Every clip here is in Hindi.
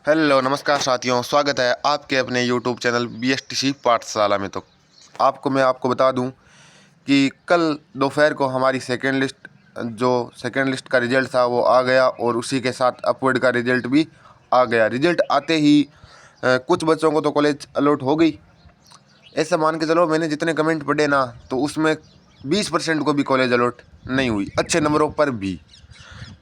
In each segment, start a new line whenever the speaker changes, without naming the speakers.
हेलो नमस्कार साथियों, स्वागत है आपके अपने यूट्यूब चैनल BSTC पाठशाला में। तो आपको बता दूं कि कल दोपहर को हमारी सेकेंड लिस्ट का रिज़ल्ट था वो आ गया, और उसी के साथ अपवर्ड का रिज़ल्ट भी आ गया। रिज़ल्ट आते ही कुछ बच्चों को तो कॉलेज अलॉट हो गई। ऐसा मान के चलो, मैंने जितने कमेंट पढ़े ना, तो उसमें 20% को भी कॉलेज अलॉट नहीं हुई, अच्छे नंबरों पर भी।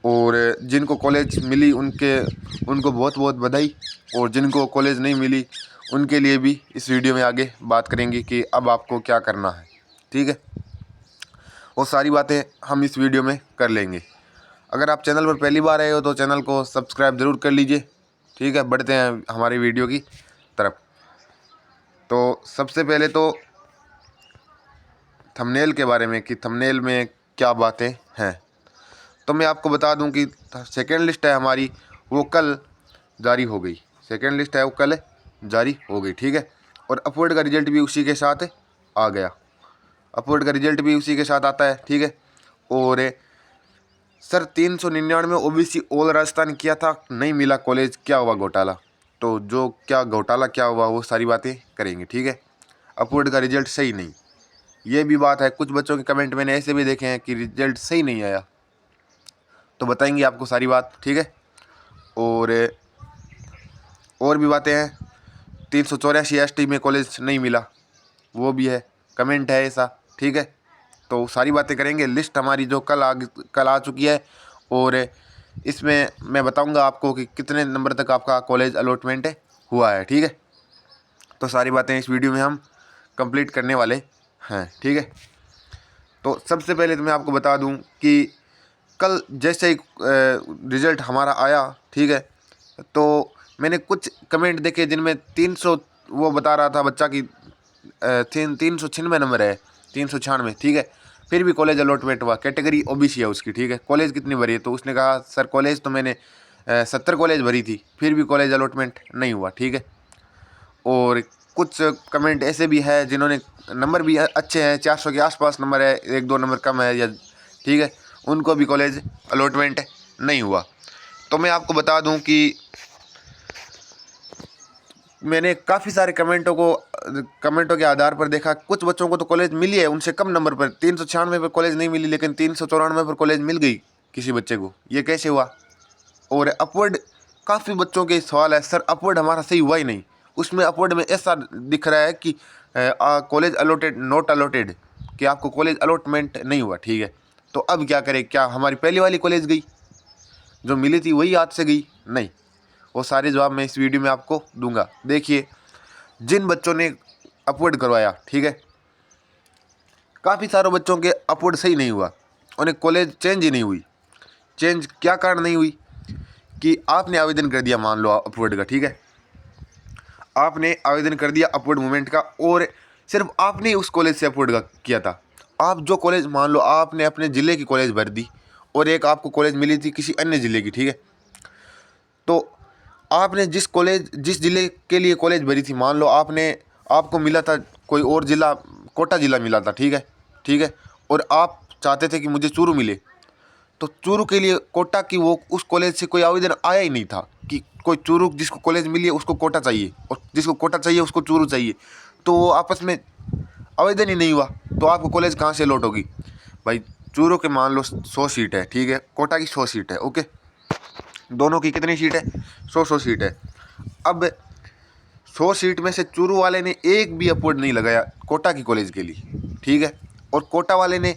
और जिनको कॉलेज मिली उनको बहुत बहुत बधाई, और जिनको कॉलेज नहीं मिली उनके लिए भी इस वीडियो में आगे बात करेंगे कि अब आपको क्या करना है। ठीक है, वो सारी बातें हम इस वीडियो में कर लेंगे। अगर आप चैनल पर पहली बार आए हो तो चैनल को सब्सक्राइब ज़रूर कर लीजिए। ठीक है, बढ़ते हैं हमारी वीडियो की तरफ। तो सबसे पहले तो थंबनेल के बारे में, कि थंबनेल में क्या बातें हैं। तो मैं आपको बता दूं कि सेकेंड लिस्ट है हमारी, वो कल जारी हो गई। सेकेंड लिस्ट है वो कल जारी हो गई। ठीक है, और अपवर्ड का रिजल्ट भी उसी के साथ आ गया। अपवर्ड का रिजल्ट भी उसी के साथ आता है। ठीक है, और सर 399 OBC ऑल राजस्थान किया था, नहीं मिला कॉलेज, क्या हुआ घोटाला? तो जो क्या घोटाला क्या हुआ वो सारी बातें करेंगे। ठीक है, अपवर्ड का रिजल्ट सही नहीं, ये भी बात है। कुछ बच्चों के कमेंट मैंने ऐसे भी देखे हैं कि रिजल्ट सही नहीं आया, तो बताएंगे आपको सारी बात। ठीक है, और भी बातें हैं। 384 ST में कॉलेज नहीं मिला, वो भी है, कमेंट है ऐसा। ठीक है, तो सारी बातें करेंगे। लिस्ट हमारी जो कल आ चुकी है, और इसमें मैं बताऊंगा आपको कि कितने नंबर तक आपका कॉलेज अलॉटमेंट हुआ है। ठीक है, तो सारी बातें इस वीडियो में हम कंप्लीट करने वाले हैं। ठीक है, तो सबसे पहले तो मैं आपको बता दूं कि कल जैसे ही रिज़ल्ट हमारा आया, ठीक है, तो मैंने कुछ कमेंट देखे जिनमें 300 वो बता रहा था बच्चा कि 396 नंबर है, 396। ठीक है, फिर भी कॉलेज अलॉटमेंट हुआ, कैटेगरी OBC है उसकी। ठीक है, कॉलेज कितनी भरी है? तो उसने कहा सर कॉलेज तो मैंने 70 कॉलेज भरी थी, फिर भी कॉलेज अलॉटमेंट नहीं हुआ। ठीक है, और कुछ कमेंट ऐसे भी है जिन्होंने नंबर भी अच्छे हैं, 400 के आसपास नंबर है, एक दो नंबर कम है या, ठीक है, उनको भी कॉलेज अलॉटमेंट नहीं हुआ। तो मैं आपको बता दूं कि मैंने काफ़ी सारे कमेंटों के आधार पर देखा, कुछ बच्चों को तो कॉलेज मिली है उनसे कम नंबर पर, 396 पर कॉलेज नहीं मिली, लेकिन 394 पर कॉलेज मिल गई किसी बच्चे को। ये कैसे हुआ? और अपवर्ड, काफ़ी बच्चों के सवाल है सर अपवर्ड हमारा सही हुआ ही नहीं। उसमें अपवर्ड में ऐसा दिख रहा है कि कॉलेज अलॉटेड नॉट अलॉटेड, कि आपको कॉलेज अलॉटमेंट नहीं हुआ। ठीक है, तो अब क्या करें? क्या हमारी पहली वाली कॉलेज गई, जो मिली थी वही हाथ से गई? नहीं, वो सारे जवाब मैं इस वीडियो में आपको दूंगा। देखिए, जिन बच्चों ने अपवर्ड करवाया, ठीक है, काफ़ी सारे बच्चों के अपवर्ड सही नहीं हुआ, उन्हें कॉलेज चेंज ही नहीं हुई। चेंज क्या कारण नहीं हुई? कि आपने आवेदन कर दिया, मान लो अपवर्ड का, ठीक है, आपने आवेदन कर दिया अपवर्ड मूवमेंट का, और सिर्फ आपने ही उस कॉलेज से अपवर्ड का किया था। आप जो कॉलेज, मान लो आपने अपने ज़िले की कॉलेज भर दी, और एक आपको कॉलेज मिली थी किसी अन्य ज़िले की। ठीक है, तो आपने जिस ज़िले के लिए कॉलेज भरी थी, मान लो आपको मिला था कोई और ज़िला, कोटा ज़िला मिला था। ठीक है, ठीक है, और आप चाहते थे कि मुझे चूरू मिले, तो चूरू के लिए कोटा की वो उस कॉलेज से कोई आवेदन आया ही नहीं था कि कोई चूरू जिसको कॉलेज मिली है उसको कोटा चाहिए, और जिसको कोटा चाहिए उसको चूरू चाहिए। तो वो आपस में आवेदन ही नहीं हुआ, तो आपको कॉलेज कहाँ से अलॉट होगी भाई? चूरू के मान लो 100 सीट है, ठीक है, कोटा की 100 सीट है, ओके, दोनों की कितनी सीट है? 100 सीट है। अब 100 सीट में से चूरू वाले ने एक भी अपवर्ड नहीं लगाया कोटा की कॉलेज के लिए। ठीक है, और कोटा वाले ने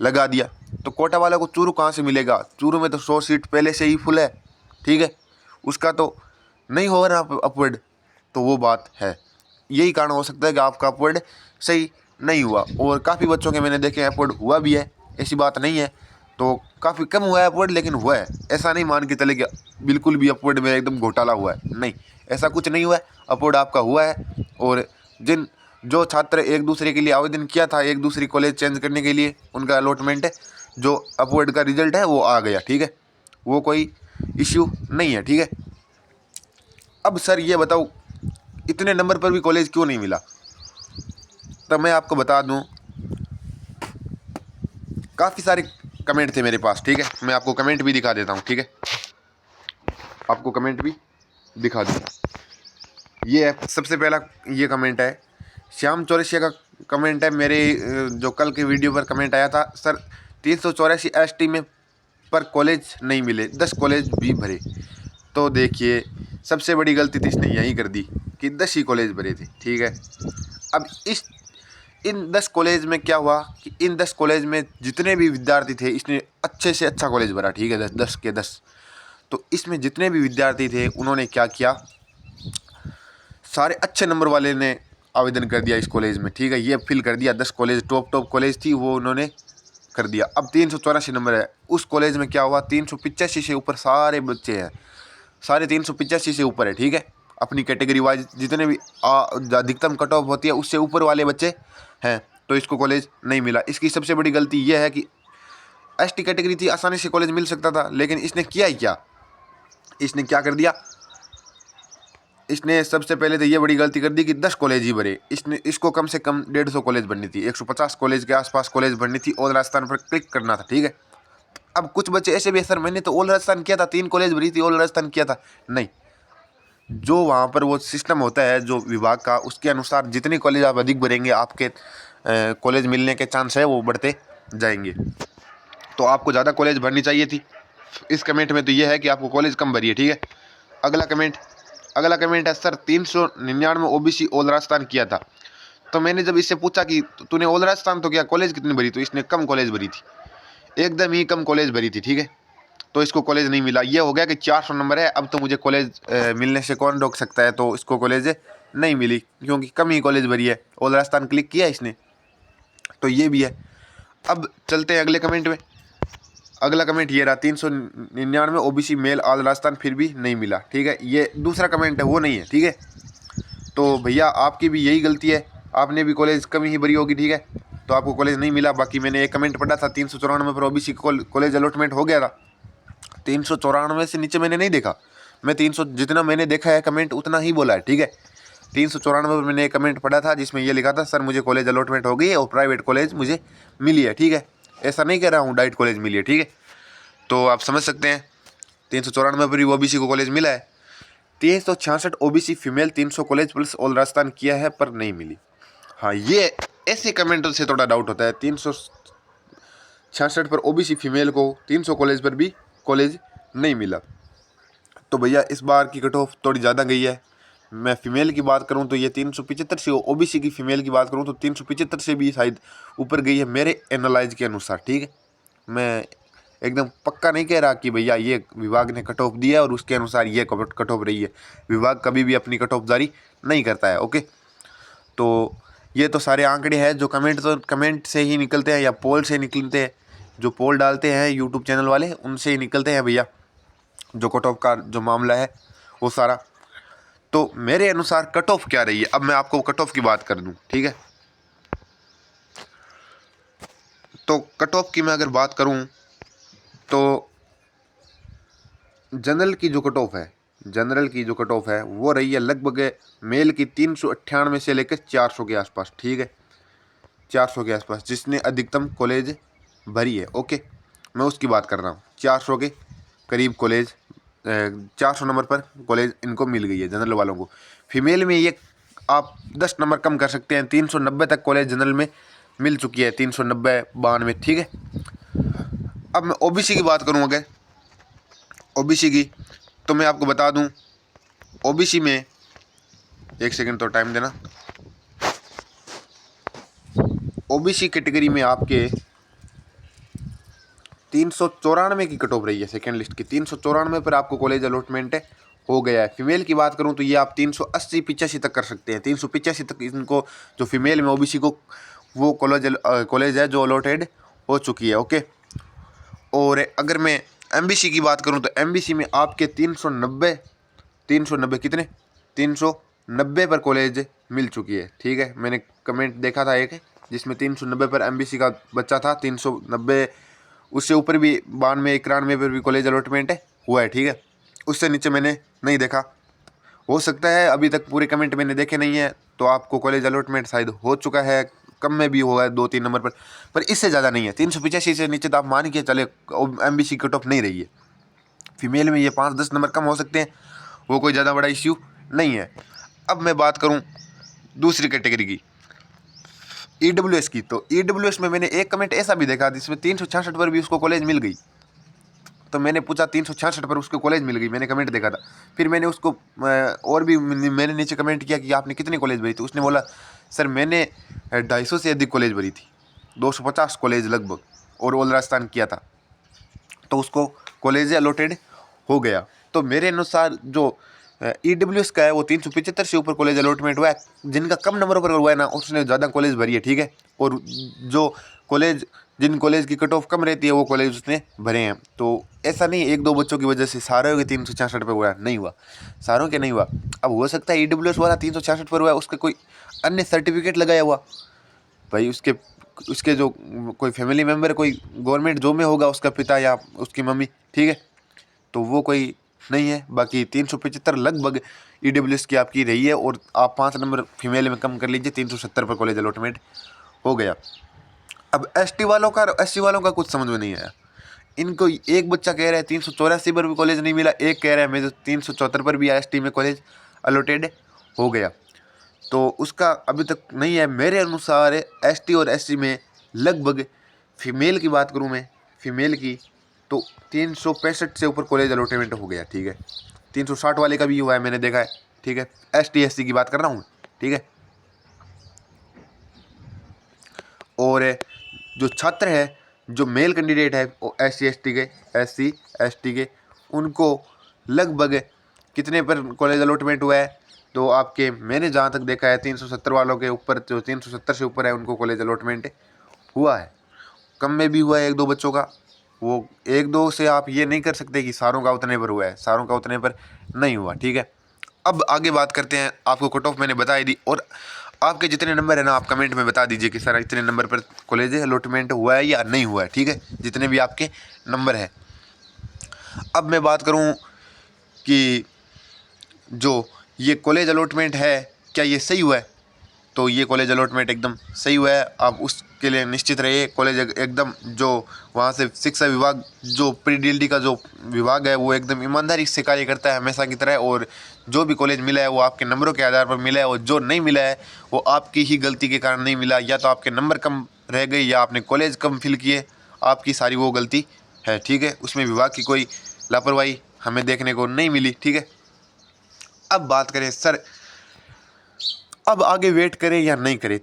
लगा दिया, तो कोटा वाले को चूरू कहाँ से मिलेगा? चूरू में तो 100 सीट पहले से ही फुल है। ठीक है, उसका तो नहीं हो रहा अपवर्ड, तो वो बात है। यही कारण हो सकता है कि आपका अपवर्ड सही नहीं हुआ, और काफ़ी बच्चों के मैंने देखे अपवर्ड हुआ भी है, ऐसी बात नहीं है। तो काफ़ी कम हुआ है अपवर्ड, लेकिन हुआ है। ऐसा नहीं मान के चले कि बिल्कुल भी अपवर्ड में एकदम घोटाला हुआ है, नहीं, ऐसा कुछ नहीं हुआ है। अपवर्ड आपका हुआ है, और जो छात्र एक दूसरे के लिए आवेदन किया था, एक दूसरी कॉलेज चेंज करने के लिए, उनका अलॉटमेंट है, जो अपवर्ड का रिजल्ट है वो आ गया। ठीक है, वो कोई इश्यू नहीं है। ठीक है, अब सर ये बताओ इतने नंबर पर भी कॉलेज क्यों नहीं मिला? तो मैं आपको बता दूं, काफ़ी सारे कमेंट थे मेरे पास। ठीक है, मैं आपको कमेंट भी दिखा देता हूं। ठीक है, आपको कमेंट भी दिखा दूँ। ये है सबसे पहला, ये कमेंट है श्याम चौरसिया का कमेंट है। मेरे जो कल के वीडियो पर कमेंट आया था, सर 384 ST में पर कॉलेज नहीं मिले, 10 कॉलेज भी भरे। तो देखिए सबसे बड़ी गलती तो इसने यही कर दी कि 10 ही कॉलेज भरे थे, ठीक है। अब इन 10 कॉलेज में क्या हुआ कि इन 10 कॉलेज में जितने भी विद्यार्थी थे, इसने अच्छे से अच्छा कॉलेज भरा, ठीक है, 10 के 10। तो इसमें जितने भी विद्यार्थी थे उन्होंने क्या किया, सारे अच्छे नंबर वाले ने आवेदन कर दिया इस कॉलेज में, ठीक है। ये फिल कर दिया, 10 कॉलेज टॉप कॉलेज थी वो उन्होंने कर दिया। अब 384 नंबर है उस कॉलेज में, क्या हुआ 385 से ऊपर सारे बच्चे हैं, सारे 385 से ऊपर है, ठीक है। अपनी कैटेगरी वाइज जितने भी अधिकतम कट ऑफ होती है उससे ऊपर वाले बच्चे हैं, तो इसको कॉलेज नहीं मिला। इसकी सबसे बड़ी गलती यह है कि ST कैटेगरी थी, आसानी से कॉलेज मिल सकता था, लेकिन इसने किया ही क्या, इसने क्या कर दिया, इसने सबसे पहले तो ये बड़ी गलती कर दी कि 10 कॉलेज ही भरे। इसको कम से कम 150 कॉलेज भरनी थी, 150 कॉलेज के आसपास कॉलेज भरनी थी, ऑल राजस्थान पर क्लिक करना था, ठीक है। अब कुछ बच्चे ऐसे भी, सर मैंने तो ऑल राजस्थान किया था, 3 कॉलेज भरी थी, ऑल राजस्थान किया था। नहीं, जो वहाँ पर वो सिस्टम होता है जो विभाग का, उसके अनुसार जितनी कॉलेज आप अधिक भरेंगे आपके कॉलेज मिलने के चांस है वो बढ़ते जाएंगे। तो आपको ज़्यादा कॉलेज भरनी चाहिए थी। इस कमेंट में तो ये है कि आपको कॉलेज कम भरी है, ठीक है। अगला कमेंट है, सर 399 OBC ऑल राजस्थान किया था। तो मैंने जब इससे पूछा कि तूने ऑल राजस्थान तो क्या, कॉलेज कितनी भरी, तो इसने कम कॉलेज भरी थी, एकदम ही कम कॉलेज भरी थी, ठीक है। तो इसको कॉलेज नहीं मिला। ये हो गया कि 400 नंबर है, अब तो मुझे कॉलेज मिलने से कौन रोक सकता है, तो इसको कॉलेज नहीं मिली क्योंकि कम ही कॉलेज भरी है। ऑल राजस्थान क्लिक किया इसने, तो ये भी है। अब चलते हैं अगले कमेंट में। अगला कमेंट ये रहा, 399 OBC मेल ऑल राजस्थान फिर भी नहीं मिला, ठीक है। ये दूसरा कमेंट है, वो नहीं है, ठीक है। तो भैया आपकी भी यही गलती है, आपने भी कॉलेज कम ही भरी होगी, ठीक है, तो आपको कॉलेज नहीं मिला। बाकी मैंने एक कमेंट पढ़ा था 394 पर OBC कॉलेज अलॉटमेंट हो गया था, 394 से नीचे मैंने नहीं देखा। मैं 300 जितना मैंने देखा है कमेंट उतना ही बोला है, ठीक है। 394 पर मैंने एक कमेंट पढ़ा था जिसमें ये लिखा था, सर मुझे कॉलेज अलॉटमेंट हो गई है और प्राइवेट कॉलेज मुझे मिली है, ठीक है। ऐसा नहीं कह रहा हूँ डाइट कॉलेज मिली है, ठीक है। तो आप समझ सकते हैं 394 पर भी OBC को कॉलेज मिला है। 366 OBC female 300 college plus all Rajasthan किया है पर नहीं मिली। हाँ, ये ऐसे कमेंटों से थोड़ा डाउट होता है। 366 पर OBC फीमेल को 300 कॉलेज पर भी कॉलेज नहीं मिला। तो भैया इस बार की कट ऑफ थोड़ी ज़्यादा गई है। मैं फ़ीमेल की बात करूं तो ये 375 से, OBC की फ़ीमेल की बात करूं तो 375 से भी शायद ऊपर गई है मेरे एनालाइज के अनुसार, ठीक है। मैं एकदम पक्का नहीं कह रहा कि भैया ये विभाग ने कट ऑफ दिया है और उसके अनुसार ये कट ऑफ रही है। विभाग कभी भी अपनी कट ऑफ जारी नहीं करता है, ओके। तो ये तो सारे आंकड़े हैं जो कमेंट से ही निकलते हैं या पोल से निकलते हैं, जो पोल डालते हैं यूट्यूब चैनल वाले उनसे ही निकलते हैं भैया, जो कट ऑफ का जो मामला है वो सारा। तो मेरे अनुसार कट ऑफ क्या रही है, अब मैं आपको कट ऑफ की बात कर दूं, ठीक है। तो कट ऑफ की मैं अगर बात करूं तो जनरल की जो कट ऑफ है वो रही है लगभग मेल की 398 से लेकर 400 के आसपास, ठीक है, 400 के आसपास, जिसने अधिकतम कॉलेज भरी है, ओके। मैं उसकी बात कर रहा हूँ, 400 के करीब कॉलेज, 400 नंबर पर कॉलेज इनको मिल गई है जनरल वालों को। फीमेल में ये आप 10 नंबर कम कर सकते हैं, 390 तक कॉलेज जनरल में मिल चुकी है, 390 92, ठीक है। अब मैं OBC की बात करूँ, अगर OBC की, तो मैं आपको बता दूं OBC में, एक सेकंड तो टाइम देना। OBC कैटेगरी में आपके 394 की कट ऑफ रही है, सेकेंड लिस्ट की 394 पर आपको कॉलेज अलॉटमेंट हो गया है। फीमेल की बात करूं तो ये आप 380-85 तक कर सकते हैं, 385 तक इनको जो फीमेल में OBC को वो कॉलेज है जो अलॉटेड हो चुकी है, ओके। और अगर मैं MBC की बात करूं तो MBC में आपके 390 कितने 390 पर कॉलेज मिल चुकी है, ठीक है। मैंने कमेंट देखा था एक जिसमें 390 पर MBC का बच्चा था, 390 उससे ऊपर भी 92 91 पर भी कॉलेज अलॉटमेंट हुआ है, ठीक है। उससे नीचे मैंने नहीं देखा, हो सकता है अभी तक पूरे कमेंट मैंने देखे नहीं है, तो आपको कॉलेज अलॉटमेंट शायद हो चुका है, कम में भी होगा 2-3 नंबर पर इससे ज़्यादा नहीं है। 385 से नीचे तो आप मान के चले MBC कट ऑफ नहीं रही है। फीमेल में ये 5-10 नंबर कम हो सकते हैं, वो कोई ज़्यादा बड़ा इश्यू नहीं है। अब मैं बात करूँ दूसरी कैटेगरी की, EWS की। तो EWS में मैंने एक कमेंट ऐसा भी देखा जिसमें 366 पर भी उसको कॉलेज मिल गई। तो मैंने पूछा 366 पर उसको कॉलेज मिल गई, मैंने कमेंट देखा था। फिर मैंने उसको और भी मैंने नीचे कमेंट किया कि आपने कितनी कॉलेज भरी। तो उसने बोला सर मैंने 250 से अधिक कॉलेज भरी थी, 250 कॉलेज लगभग, और ऑल राजस्थान किया था। तो उसको कॉलेज अलॉटेड हो गया। तो मेरे अनुसार जो EWS का है वो 375 से ऊपर कॉलेज अलॉटमेंट हुआ है। जिनका कम नंबरों पर हुआ है ना, उसने ज़्यादा कॉलेज भरी है, ठीक है। और जो कॉलेज जिन कॉलेज की कट ऑफ कम रहती है वो कॉलेज उसने भरे हैं। तो ऐसा नहीं एक दो बच्चों की वजह से सारों के 366 पर हुआ, नहीं हुआ, सारों के नहीं हुआ। अब हो सकता है EWS वाला 366 पर हुआ है, उसका कोई अन्य सर्टिफिकेट लगाया हुआ भाई, उसके उसके जो कोई फैमिली मेम्बर कोई गवर्नमेंट जॉब में होगा, उसका पिता या उसकी मम्मी, ठीक है। तो वो कोई नहीं है। बाकी 375 लगभग EWS की आपकी रही है, और आप 5 नंबर फीमेल में कम कर लीजिए, 370 पर कॉलेज अलॉटमेंट हो गया। अब ST वालों का, SC वालों का कुछ समझ में नहीं आया। इनको एक बच्चा कह रहा है 384 पर भी कॉलेज नहीं मिला, एक कह रहा है मुझे 374 पर भी ST में कॉलेज अलॉटेड हो गया। तो उसका अभी तक नहीं है। मेरे अनुसार ST और SC में लगभग, फीमेल की बात करूं मैं, फीमेल की, तो 365 से ऊपर कॉलेज अलॉटमेंट हो गया, ठीक है। 360 वाले का भी हुआ है, मैंने देखा है, ठीक है। ST SC की बात कर रहा हूँ, ठीक है। और जो छात्र है, जो मेल कैंडिडेट है SC ST के, उनको लगभग कितने पर कॉलेज अलॉटमेंट हुआ है। तो आपके, मैंने जहाँ तक देखा है 370 वालों के ऊपर, जो 370 से ऊपर है उनको कॉलेज अलॉटमेंट हुआ है। कम में भी हुआ है एक दो बच्चों का, वो एक दो से आप ये नहीं कर सकते कि सारों का उतने पर हुआ है, सारों का उतने पर नहीं हुआ, ठीक है। अब आगे बात करते हैं, आपको कट ऑफ मैंने बता ही दी, और आपके जितने नंबर है ना, आप कमेंट में बता दीजिए कि सर इतने नंबर पर कॉलेज अलॉटमेंट हुआ है या नहीं हुआ है, ठीक है, जितने भी आपके नंबर है। अब मैं बात करूं कि जो ये कॉलेज अलॉटमेंट है, क्या ये सही हुआ है। तो ये कॉलेज अलॉटमेंट एकदम सही हुआ है, आप उसके लिए निश्चित रहिए। कॉलेज एकदम, जो वहाँ से शिक्षा विभाग, जो PDLD का जो विभाग है, वो एकदम ईमानदारी से कार्य करता है हमेशा की तरह। और जो भी कॉलेज मिला है वो आपके नंबरों के आधार पर मिला है, और जो नहीं मिला है वो आपकी ही गलती के कारण नहीं मिला, या तो आपके नंबर कम रह गए या आपने कॉलेज कम फिल किए, आपकी सारी वो गलती है, ठीक है। उसमें विभाग की कोई लापरवाही हमें देखने को नहीं मिली, ठीक है। अब बात करें सर, अब आगे वेट करें या नहीं करें।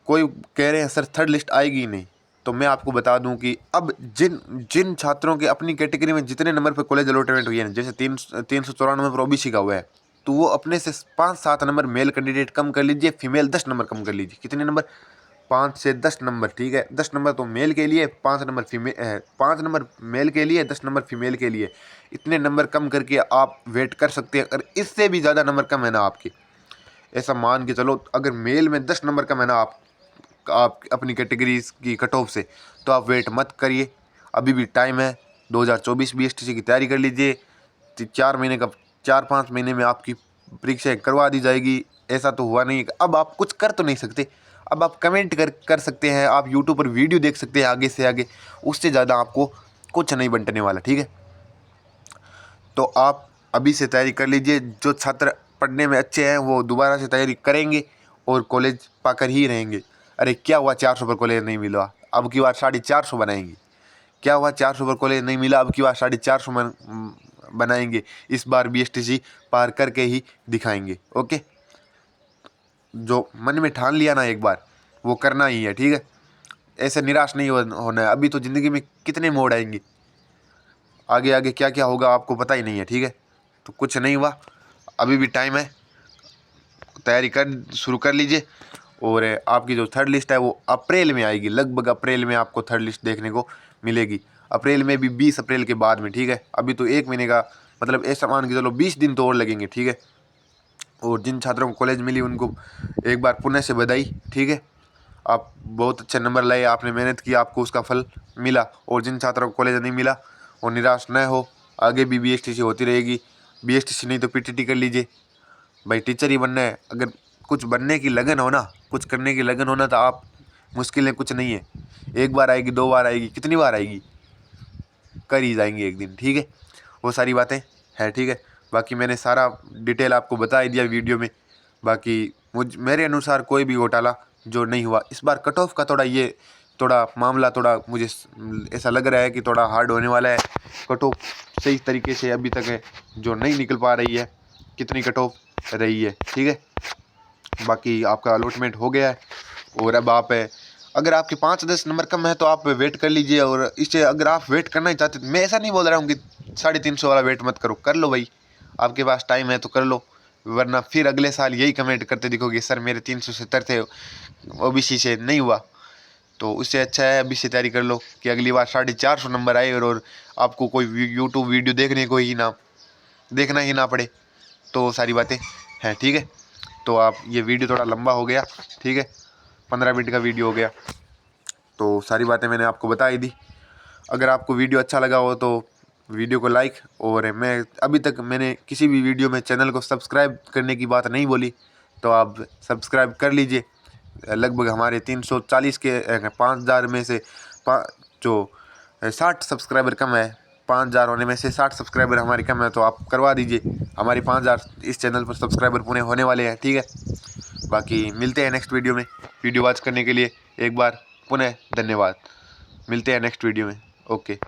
कोई कह रहे हैं सर थर्ड लिस्ट आएगी ही नहीं। तो मैं आपको बता दूं कि अब जिन जिन छात्रों के अपनी कैटेगरी में जितने नंबर पर कॉलेज अलॉटमेंट हुई है, जैसे 394 पर OBC का हुआ है, तो वो अपने से 5-7 नंबर मेल कैंडिडेट कम कर लीजिए, फीमेल 10 नंबर कम कर लीजिए। कितने नंबर? 5 से 10 नंबर, ठीक है। 10 नंबर तो मेल के लिए, 5 नंबर फीमेल, 5 नंबर मेल के लिए, 10 नंबर फीमेल के लिए। इतने नंबर कम करके आप वेट कर सकते हैं। अगर इससे भी ज़्यादा नंबर कम है ना आपके, ऐसा मान के चलो, अगर मेल में 10 नंबर कम है ना आप अपनी कैटेगरी की कट ऑफ से, तो आप वेट मत करिए, अभी भी टाइम है। 2024 BSTC की तैयारी कर लीजिए। 4-5 महीने में आपकी परीक्षाएं करवा दी जाएगी। ऐसा तो हुआ नहीं, अब आप कुछ कर तो नहीं सकते। अब आप कमेंट कर सकते हैं, आप यूट्यूब पर वीडियो देख सकते हैं आगे से आगे, उससे ज़्यादा आपको कुछ नहीं बंटने वाला, ठीक है। तो आप अभी से तैयारी कर लीजिए। जो छात्र पढ़ने में अच्छे हैं वो दोबारा से तैयारी करेंगे और कॉलेज पाकर ही रहेंगे। अरे क्या हुआ 400 पर कॉलेज नहीं मिला, अब की बार 450 बनाएंगे। क्या हुआ 400 पर कॉलेज नहीं मिला, अब की बार 450 बनाएंगे। इस बार BSTC पार करके ही दिखाएंगे, ओके। जो मन में ठान लिया ना एक बार, वो करना ही है, ठीक है। ऐसे निराश नहीं होना है। अभी तो ज़िंदगी में कितने मोड़ आएंगे, आगे आगे क्या क्या होगा आपको पता ही नहीं है, ठीक है। तो कुछ नहीं हुआ, अभी भी टाइम है, तैयारी शुरू कर लीजिए। और आपकी जो थर्ड लिस्ट है वो अप्रैल में आएगी, लगभग अप्रैल में आपको थर्ड लिस्ट देखने को मिलेगी। अप्रैल में भी 20 अप्रैल के बाद में, ठीक है। अभी तो 1 महीने का, मतलब ऐसा मान के चलो 20 दिन तो और लगेंगे, ठीक है। और जिन छात्रों को कॉलेज मिली उनको एक बार पुनः से बधाई, ठीक है। आप बहुत अच्छे नंबर लाए, आपने मेहनत की, आपको उसका फल मिला। और जिन छात्रों को कॉलेज नहीं मिला वो निराश न हो, आगे भी BSTC होती रहेगी। BSTC नहीं तो PTT कर लीजिए भाई, टीचर ही बनना है। अगर कुछ बनने की लगन हो ना, कुछ करने की लगन हो ना, तो आप, मुश्किलें कुछ नहीं है। एक बार आएगी, 2 बार आएगी, कितनी बार आएगी, कर ही जाएंगे एक दिन, ठीक है। वो सारी बातें हैं, ठीक है। बाकी मैंने सारा डिटेल आपको बता ही दिया वीडियो में। बाकी मेरे अनुसार कोई भी घोटाला जो नहीं हुआ। इस बार कट ऑफ का थोड़ा मामला थोड़ा मुझे ऐसा लग रहा है कि थोड़ा हार्ड होने वाला है। कट ऑफ सही तरीके से अभी तक है जो नहीं निकल पा रही है, कितनी कट ऑफ रही है, ठीक है। बाकी आपका अलॉटमेंट हो गया है और अब आप अगर आपके 5-10 नंबर कम है तो आप वेट कर लीजिए। और इससे अगर आप वेट करना ही चाहते, मैं ऐसा नहीं बोल रहा हूँ कि 350 वाला वेट मत करो, कर लो भाई, आपके पास टाइम है तो कर लो, वरना फिर अगले साल यही कमेंट करते दिखोगे सर मेरे 370 थे ओबीसी से नहीं हुआ। तो उससे अच्छा है अभी से तैयारी कर लो कि अगली बार 450 नंबर आए और आपको कोई यूट्यूब वीडियो देखना ही ना पड़े। तो सारी बातें हैं, ठीक है। तो आप ये वीडियो थोड़ा लंबा हो गया, ठीक है, 15 मिनट का वीडियो हो गया। तो सारी बातें मैंने आपको बता ही दी। अगर आपको वीडियो अच्छा लगा हो तो वीडियो को लाइक, और मैं अभी तक मैंने किसी भी वीडियो में चैनल को सब्सक्राइब करने की बात नहीं बोली, तो आप सब्सक्राइब कर लीजिए। लगभग हमारे 340 के 5000 में से जो 60 सब्सक्राइबर कम है, 5000 होने में से 60 सब्सक्राइबर हमारे कम है, तो आप करवा दीजिए। हमारे 5000 इस चैनल पर सब्सक्राइबर पूरे होने वाले हैं, ठीक है। बाकी मिलते हैं नेक्स्ट वीडियो में। वीडियो वॉच करने के लिए एक बार पुनः धन्यवाद। मिलते हैं नेक्स्ट वीडियो में। ओके।